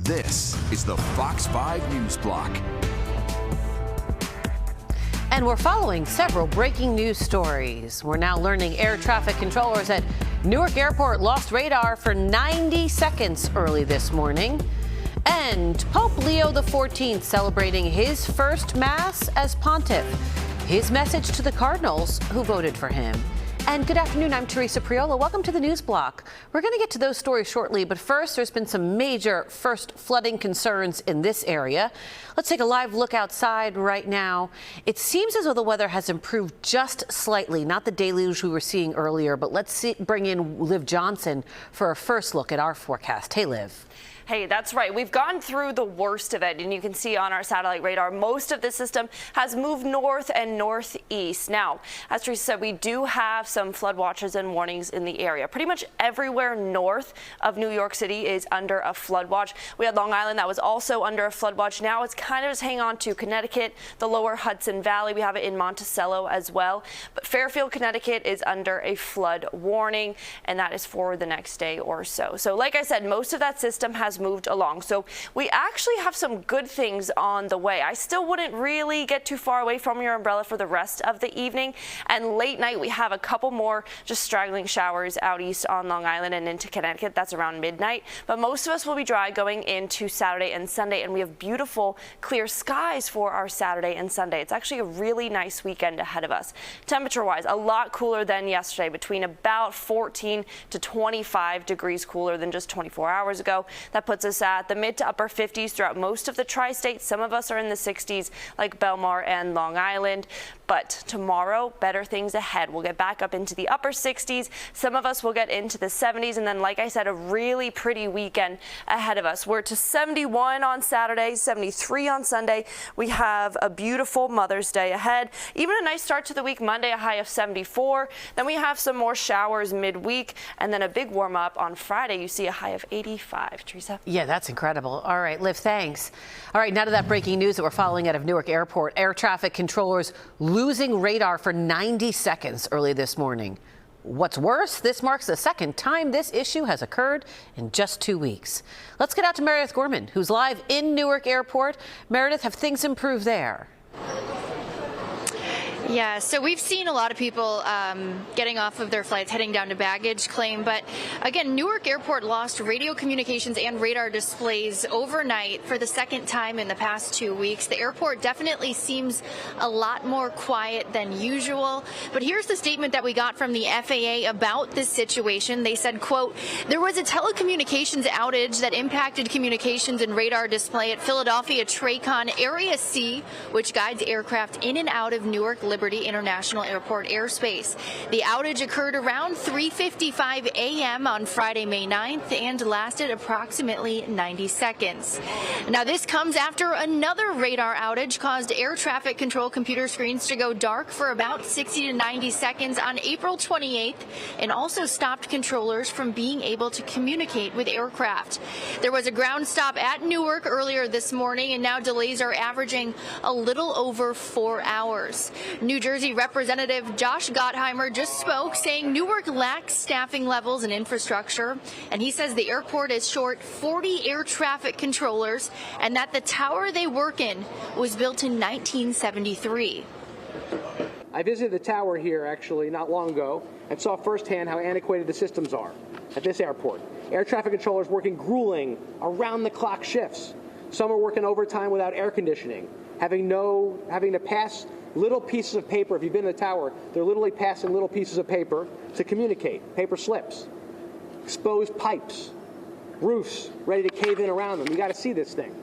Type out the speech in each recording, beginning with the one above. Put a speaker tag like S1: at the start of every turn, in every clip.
S1: This is the Fox 5 News Block.
S2: And we're following several breaking news stories. We're now learning air traffic controllers at Newark Airport lost radar for 90 seconds early this morning. And Pope Leo XIV celebrating his first Mass as pontiff. His message to the cardinals who voted for him. And good afternoon, I'm Teresa Priola. Welcome to the News Block. We're going to get to those stories shortly, but first, there's been some major first flooding concerns in this area. Let's take a live look outside right now. It seems as though the weather has improved just slightly, not the deluge we were seeing earlier, but let's bring in Liv Johnson for a first look at our forecast. Hey, Liv.
S3: Hey, that's right. We've gone through the worst of it, and you can see on our satellite radar, most of the system has moved north and northeast. Now, as Teresa said, we do have some flood watches and warnings in the area. Pretty much everywhere north of New York City is under a flood watch. We had Long Island that was also under a flood watch. Now it's kind of just hang on to Connecticut, the lower Hudson Valley. We have it in Monticello as well. But Fairfield, Connecticut is under a flood warning, and that is for the next day or so. So like I said, most of that system has moved along. So we actually have some good things on the way. I still wouldn't really get too far away from your umbrella for the rest of the evening. And late night, we have a couple more just straggling showers out east on Long Island and into Connecticut. That's around midnight. But most of us will be dry going into Saturday and Sunday. And we have beautiful clear skies for our Saturday and Sunday. It's actually a really nice weekend ahead of us. Temperature wise, a lot cooler than yesterday, between about 14 to 25 degrees cooler than just 24 hours ago. That puts us at the mid to upper 50s throughout most of the tri-state. Some of us are in the 60s like Belmar and Long Island. But tomorrow, better things ahead. We'll get back up into the upper 60s. Some of us will get into the 70s. And then, like I said, a really pretty weekend ahead of us. We're to 71 on Saturday, 73 on Sunday. We have a beautiful Mother's Day ahead. Even a nice start to the week, Monday, a high of 74. Then we have some more showers midweek. And then a big warm up on Friday. You see a high of 85. Teresa?
S2: Yeah, that's incredible. All right, Liv, thanks. All right, now to that breaking news that we're following out of Newark Airport. Air traffic controllers losing radar for 90 seconds early this morning. What's worse, this marks the second time this issue has occurred in just 2 weeks. Let's get out to Meredith Gorman, who's live in Newark Airport. Meredith, have things improved there?
S4: Yeah, so we've seen a lot of people getting off of their flights, heading down to baggage claim. But again, Newark Airport lost radio communications and radar displays overnight for the second time in the past 2 weeks. The airport definitely seems a lot more quiet than usual. But here's the statement that we got from the FAA about this situation. They said, quote, "There was a telecommunications outage that impacted communications and radar display at Philadelphia Tracon Area C, which guides aircraft in and out of Newark Liberty International Airport airspace. The outage occurred around 3:55 a.m. on Friday, May 9th, and lasted approximately 90 seconds. Now, this comes after another radar outage caused air traffic control computer screens to go dark for about 60 to 90 seconds on April 28th, and also stopped controllers from being able to communicate with aircraft. There was a ground stop at Newark earlier this morning, and now delays are averaging a little over 4 hours. New Jersey Representative Josh Gottheimer just spoke, saying Newark lacks staffing levels and infrastructure, and he says the airport is short 40 air traffic controllers and that the tower they work in was built in 1973.
S5: I visited the tower here actually not long ago and saw firsthand how antiquated the systems are at this airport. Air traffic controllers working grueling around-the-clock shifts. Some are working overtime without air conditioning, having to pass little pieces of paper. If you've been in the tower, they're literally passing little pieces of paper to communicate, paper slips, exposed pipes, roofs ready to cave in around them. You got to see this thing.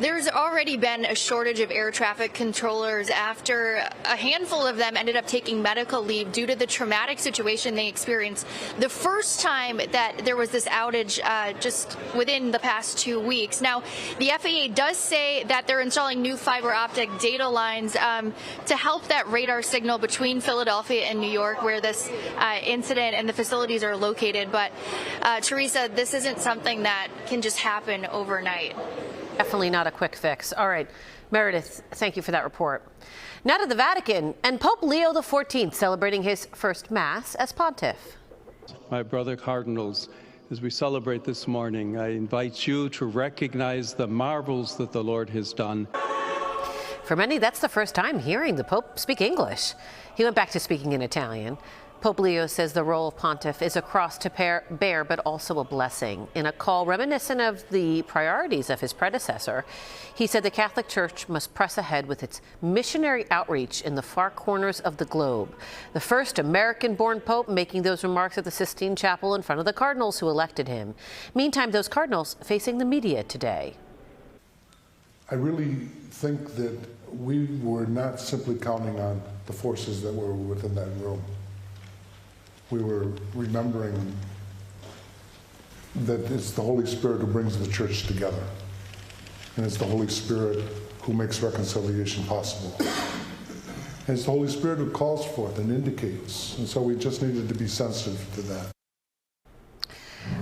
S4: There's already been a shortage of air traffic controllers after a handful of them ended up taking medical leave due to the traumatic situation they experienced the first time that there was this outage just within the past 2 weeks. Now, the FAA does say that they're installing new fiber optic data lines to help that radar signal between Philadelphia and New York, where this incident and the facilities are located. But Teresa, this isn't something that can just happen overnight.
S2: Definitely not a quick fix. All right, Meredith, thank you for that report. Now to the Vatican, and Pope Leo XIV celebrating his first Mass as pontiff.
S6: My brother cardinals, as we celebrate this morning, I invite you to recognize the marvels that the Lord has done.
S2: For many, that's the first time hearing the Pope speak English. He went back to speaking in Italian. Pope Leo says the role of pontiff is a cross to bear, but also a blessing. In a call reminiscent of the priorities of his predecessor, he said the Catholic Church must press ahead with its missionary outreach in the far corners of the globe. The first American-born Pope making those remarks at the Sistine Chapel in front of the cardinals who elected him. Meantime, those cardinals facing the media today.
S7: I really think that we were not simply counting on the forces that were within that room. We were remembering that it's the Holy Spirit who brings the church together. And it's the Holy Spirit who makes reconciliation possible. And it's the Holy Spirit who calls forth and indicates. And so we just needed to be sensitive to that.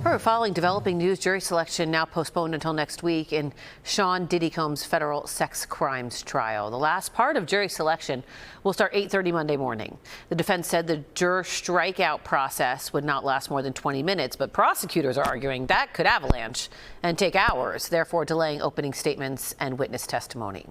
S2: All right, following developing news, jury selection now postponed until next week in Sean Diddy Combs' federal sex crimes trial. The last part of jury selection will start 8:30 Monday morning. The defense said the juror strikeout process would not last more than 20 minutes, but prosecutors are arguing that could avalanche and take hours, therefore delaying opening statements and witness testimony.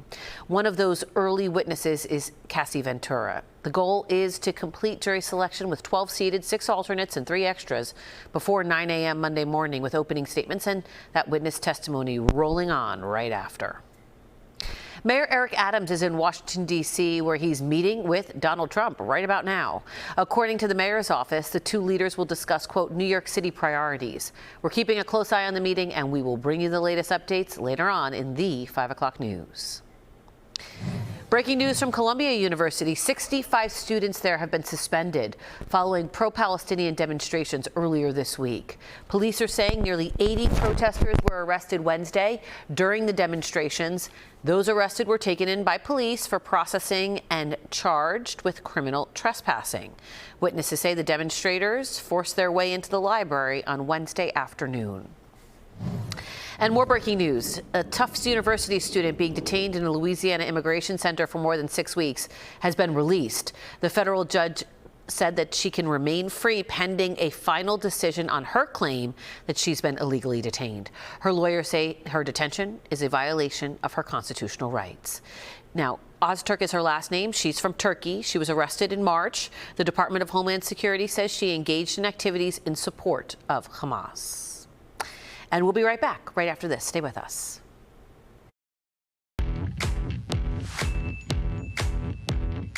S2: One of those early witnesses is Cassie Ventura. The goal is to complete jury selection with 12 seated, 6 alternates, and 3 extras before 9 a.m. Monday morning, with opening statements and that witness testimony rolling on right after. Mayor Eric Adams is in Washington, D.C., where he's meeting with Donald Trump right about now. According to the mayor's office, the two leaders will discuss, quote, New York City priorities. We're keeping a close eye on the meeting, and we will bring you the latest updates later on in the 5 o'clock news. Breaking news from Columbia University. 65 students there have been suspended following pro-Palestinian demonstrations earlier this week. Police are saying nearly 80 protesters were arrested Wednesday during the demonstrations. Those arrested were taken in by police for processing and charged with criminal trespassing. Witnesses say the demonstrators forced their way into the library on Wednesday afternoon. And more breaking news. A Tufts University student being detained in a Louisiana immigration center for more than 6 weeks has been released. The federal judge said that she can remain free pending a final decision on her claim that she's been illegally detained. Her lawyers say her detention is a violation of her constitutional rights. Now, Ozturk is her last name. She's from Turkey. She was arrested in March. The Department of Homeland Security says she engaged in activities in support of Hamas. And we'll be right back right after this. Stay with us.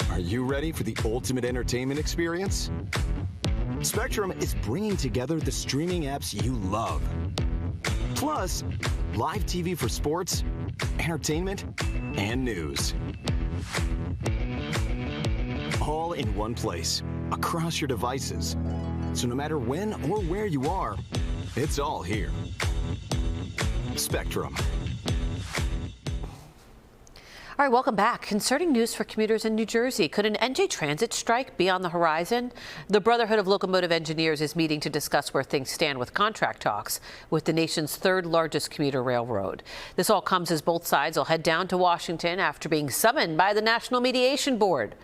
S8: Are you ready for the ultimate entertainment experience? Spectrum is bringing together the streaming apps you love. Plus, live TV for sports, entertainment, and news. All in one place, across your devices. So no matter when or where you are, it's all here. Spectrum.
S2: All right, welcome back. Concerning news for commuters in New Jersey. Could an NJ Transit strike be on the horizon? The Brotherhood of Locomotive Engineers is meeting to discuss where things stand with contract talks with the nation's third largest commuter railroad. This all comes as both sides will head down to Washington after being summoned by the National Mediation Board.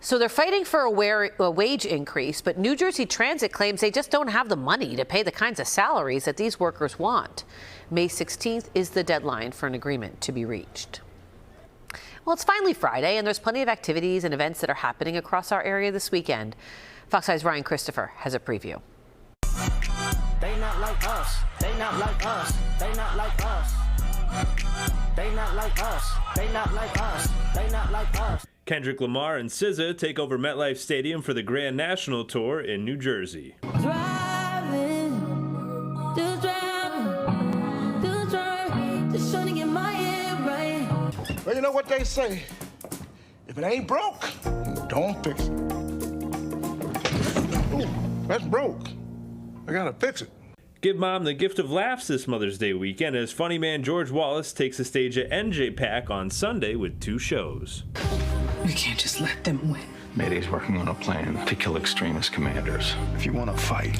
S2: So they're fighting for a wage increase, but New Jersey Transit claims they just don't have the money to pay the kinds of salaries that these workers want. May 16th is the deadline for an agreement to be reached. Well, it's finally Friday, and there's plenty of activities and events that are happening across our area this weekend. Fox 5's Ryan Christopher has a preview.
S9: They not like us. They not like us. They not like us. They not like us. They not like us. They not like us.
S10: Kendrick Lamar and SZA take over MetLife Stadium for the Grand National Tour in New Jersey.
S9: Driving, just trying to get my head right.
S11: Well, you know what they say. If it ain't broke, don't fix it. Ooh, that's broke. I gotta fix it.
S10: Give Mom the gift of laughs this Mother's Day weekend as funny man George Wallace takes the stage at NJ-PAC on Sunday with 2 shows.
S12: We can't just let them win.
S13: Mayday's working on a plan to kill extremist commanders.
S11: If you want to fight,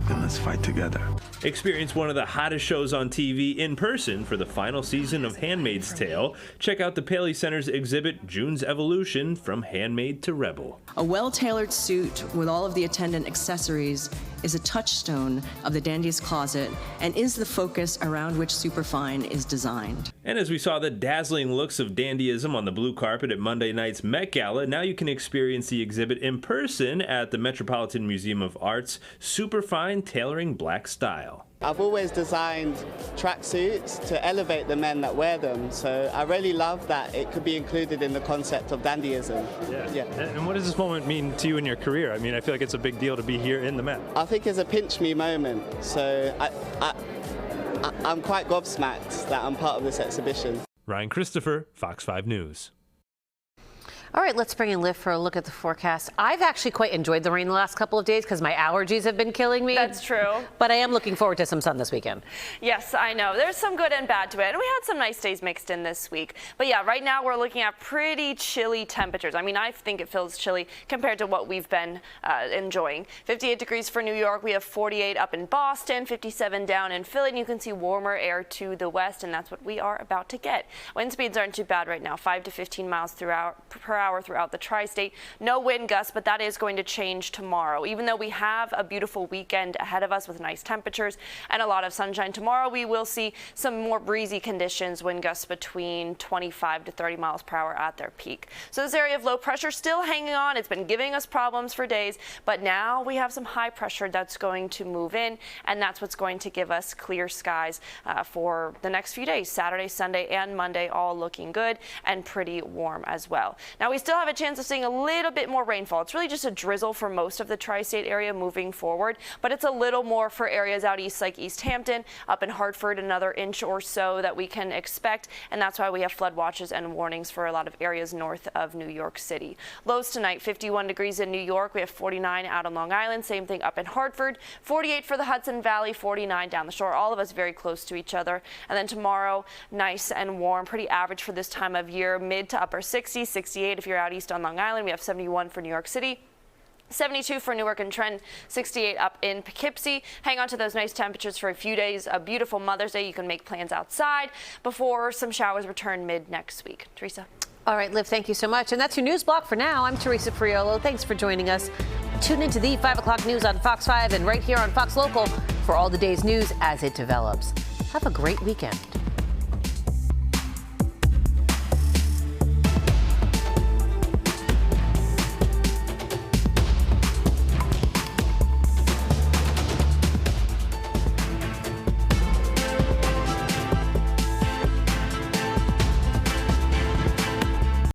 S11: then let's fight together.
S10: Experience one of the hottest shows on TV in person for the final season of Handmaid's Tale. Check out the Paley Center's exhibit, June's Evolution, From Handmaid to Rebel.
S12: A well-tailored suit with all of the attendant accessories
S14: is a touchstone of the dandiest closet and is the focus around which Superfine is designed.
S10: And as we saw the dazzling looks of dandyism on the blue carpet at Monday night's Met Gala, now you can experience the exhibit in person at the Metropolitan Museum of Art's Superfine Tailoring Black Style.
S15: I've always designed tracksuits to elevate the men that wear them, so I really love that it could be included in the concept of dandyism.
S16: Yeah. And what does this moment mean to you in your career? I mean, I feel like it's a big deal to be here in the Met.
S15: I think it's a pinch me moment, so I'm quite gobsmacked that I'm part of this exhibition.
S10: Ryan Christopher, Fox 5 News.
S2: All right, let's bring in Liv for a look at the forecast. I've actually quite enjoyed the rain the last couple of days because my allergies have been killing me.
S3: That's true.
S2: But I am looking forward to some sun this weekend.
S3: Yes, I know. There's some good and bad to it. And we had some nice days mixed in this week. But yeah, right now we're looking at pretty chilly temperatures. I mean, I think it feels chilly compared to what we've been enjoying. 58 degrees for New York. We have 48 up in Boston, 57 down in Philly. And you can see warmer air to the west, and that's what we are about to get. Wind speeds aren't too bad right now, 5 to 15 miles per hour throughout the tri-state. No wind gusts, but that is going to change tomorrow. Even though we have a beautiful weekend ahead of us with nice temperatures and a lot of sunshine tomorrow, we will see some more breezy conditions, wind gusts between 25 to 30 miles per hour at their peak. So this area of low pressure still hanging on. It's been giving us problems for days, but now we have some high pressure that's going to move in, and that's what's going to give us clear skies for the next few days. Saturday, Sunday, and Monday all looking good and pretty warm as well. Now we still have a chance of seeing a little bit more rainfall. It's really just a drizzle for most of the tri-state area moving forward, but it's a little more for areas out east like East Hampton, up in Hartford, another inch or so that we can expect, and that's why we have flood watches and warnings for a lot of areas north of New York City. Lows tonight, 51 degrees in New York. We have 49 out on Long Island, same thing up in Hartford, 48 for the Hudson Valley, 49 down the shore, all of us very close to each other. And then tomorrow, nice and warm, pretty average for this time of year, mid to upper 60s, 68 if you're out east on Long Island. We have 71 for New York City. 72 for Newark and Trent, 68 up in Poughkeepsie. Hang on to those nice temperatures for a few days. A beautiful Mother's Day. You can make plans outside before some showers return mid next week. Teresa.
S2: All right, Liv, thank you so much. And that's your news block for now. I'm Teresa Friolo. Thanks for joining us. Tune into the 5 o'clock news on Fox 5 and right here on Fox Local for all the day's news as it develops. Have a great weekend.